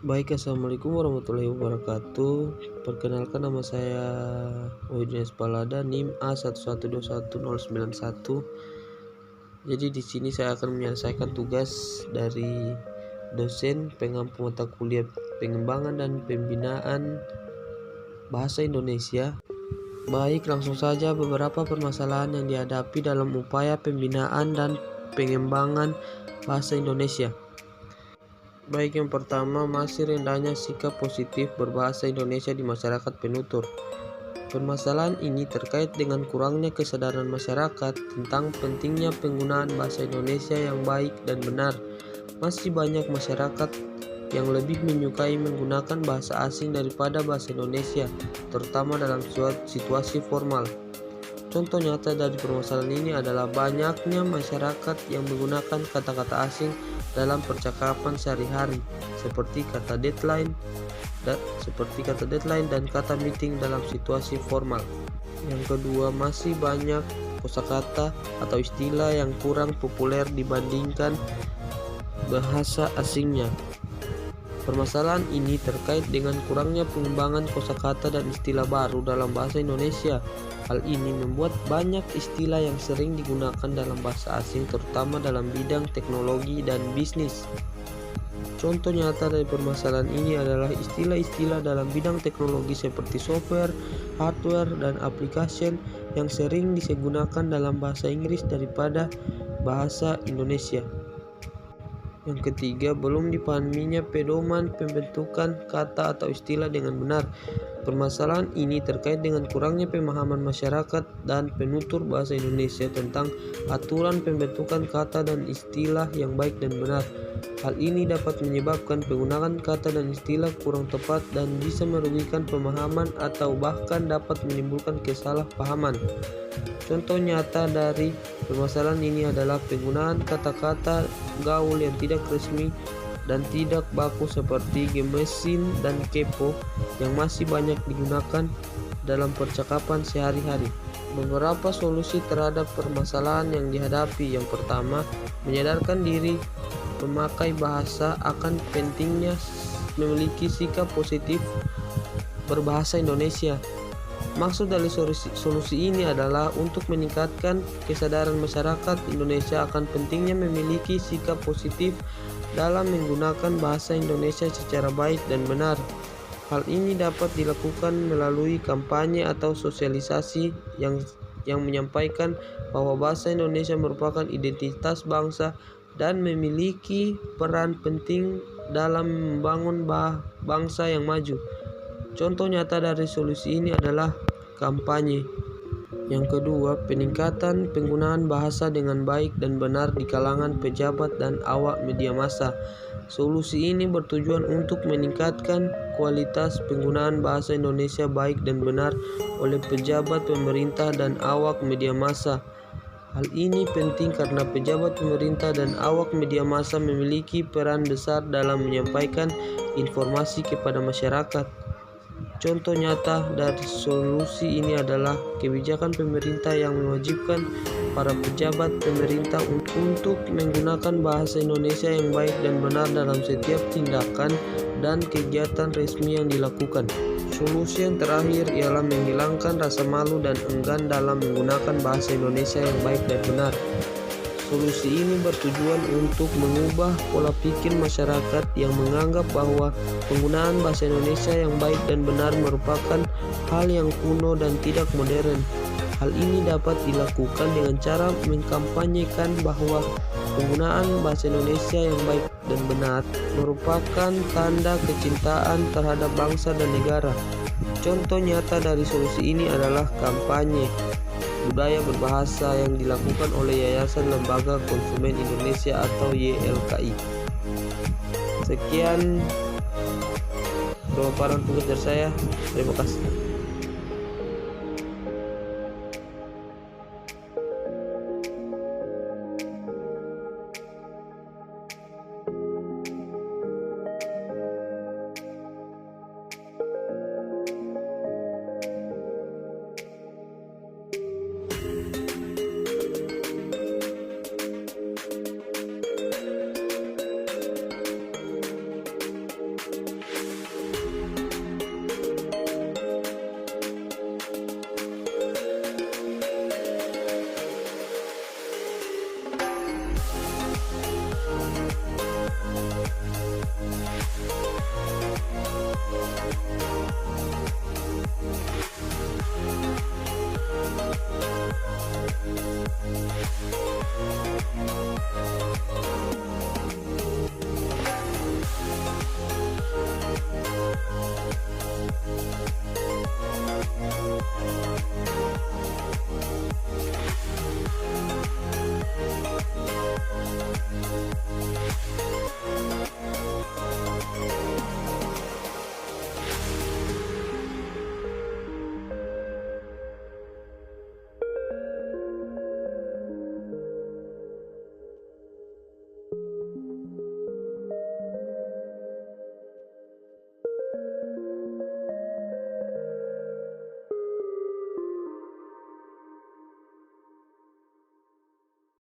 Baik, assalamualaikum warahmatullahi wabarakatuh. Perkenalkan, nama saya Wahidin Espalada, NIM A1121091. Jadi di sini saya akan menyelesaikan tugas dari dosen pengampu mata kuliah pengembangan dan pembinaan bahasa Indonesia. Baik, langsung saja beberapa permasalahan yang dihadapi dalam upaya pembinaan dan pengembangan bahasa Indonesia. Baik, yang pertama, masih rendahnya sikap positif berbahasa Indonesia di masyarakat penutur. Permasalahan ini terkait dengan kurangnya kesadaran masyarakat tentang pentingnya penggunaan bahasa Indonesia yang baik dan benar. Masih banyak masyarakat yang lebih menyukai menggunakan bahasa asing daripada bahasa Indonesia, terutama dalam situasi formal. Contoh nyata dari permasalahan ini adalah banyaknya masyarakat yang menggunakan kata-kata asing dalam percakapan sehari-hari, seperti kata deadline dan kata meeting dalam situasi formal. Yang kedua, masih banyak kosakata atau istilah yang kurang populer dibandingkan bahasa asingnya. Permasalahan ini terkait dengan kurangnya pengembangan kosakata dan istilah baru dalam bahasa Indonesia. Hal ini membuat banyak istilah yang sering digunakan dalam bahasa asing, terutama dalam bidang teknologi dan bisnis. Contoh nyata dari permasalahan ini adalah istilah-istilah dalam bidang teknologi seperti software, hardware, dan application yang sering digunakan dalam bahasa Inggris daripada bahasa Indonesia. Yang ketiga, belum dipahaminya pedoman pembentukan kata atau istilah dengan benar. Permasalahan ini terkait dengan kurangnya pemahaman masyarakat dan penutur bahasa Indonesia tentang aturan pembentukan kata dan istilah yang baik dan benar. Hal ini dapat menyebabkan penggunaan kata dan istilah kurang tepat dan bisa merugikan pemahaman atau bahkan dapat menimbulkan kesalahpahaman. Contoh nyata dari permasalahan ini adalah penggunaan kata-kata gaul yang tidak resmi dan tidak baku seperti gemesin dan kepo yang masih banyak digunakan dalam percakapan sehari-hari. Beberapa solusi terhadap permasalahan yang dihadapi. Yang pertama, menyadarkan diri pemakai bahasa akan pentingnya memiliki sikap positif berbahasa Indonesia. Maksud dari solusi ini adalah untuk meningkatkan kesadaran masyarakat Indonesia akan pentingnya memiliki sikap positif dalam menggunakan bahasa Indonesia secara baik dan benar. Hal ini dapat dilakukan melalui kampanye atau sosialisasi yang menyampaikan bahwa bahasa Indonesia merupakan identitas bangsa dan memiliki peran penting dalam membangun bangsa yang maju. Contoh nyata dari solusi ini adalah kampanye. Yang kedua, peningkatan penggunaan bahasa dengan baik dan benar di kalangan pejabat dan awak media massa. Solusi ini bertujuan untuk meningkatkan kualitas penggunaan bahasa Indonesia baik dan benar oleh pejabat pemerintah dan awak media massa. Hal ini penting karena pejabat pemerintah dan awak media massa memiliki peran besar dalam menyampaikan informasi kepada masyarakat. Contoh nyata dari solusi ini adalah kebijakan pemerintah yang mewajibkan para pejabat pemerintah untuk menggunakan bahasa Indonesia yang baik dan benar dalam setiap tindakan dan kegiatan resmi yang dilakukan. Solusi yang terakhir ialah menghilangkan rasa malu dan enggan dalam menggunakan bahasa Indonesia yang baik dan benar. Solusi ini bertujuan untuk mengubah pola pikir masyarakat yang menganggap bahwa penggunaan bahasa Indonesia yang baik dan benar merupakan hal yang kuno dan tidak modern. Hal ini dapat dilakukan dengan cara mengkampanyekan bahwa penggunaan bahasa Indonesia yang baik dan benar merupakan tanda kecintaan terhadap bangsa dan negara. Contoh nyata dari solusi ini adalah kampanye budaya berbahasa yang dilakukan oleh Yayasan Lembaga Konsumen Indonesia atau YLKI. Sekian pemaparan tugas dari saya. Terima kasih.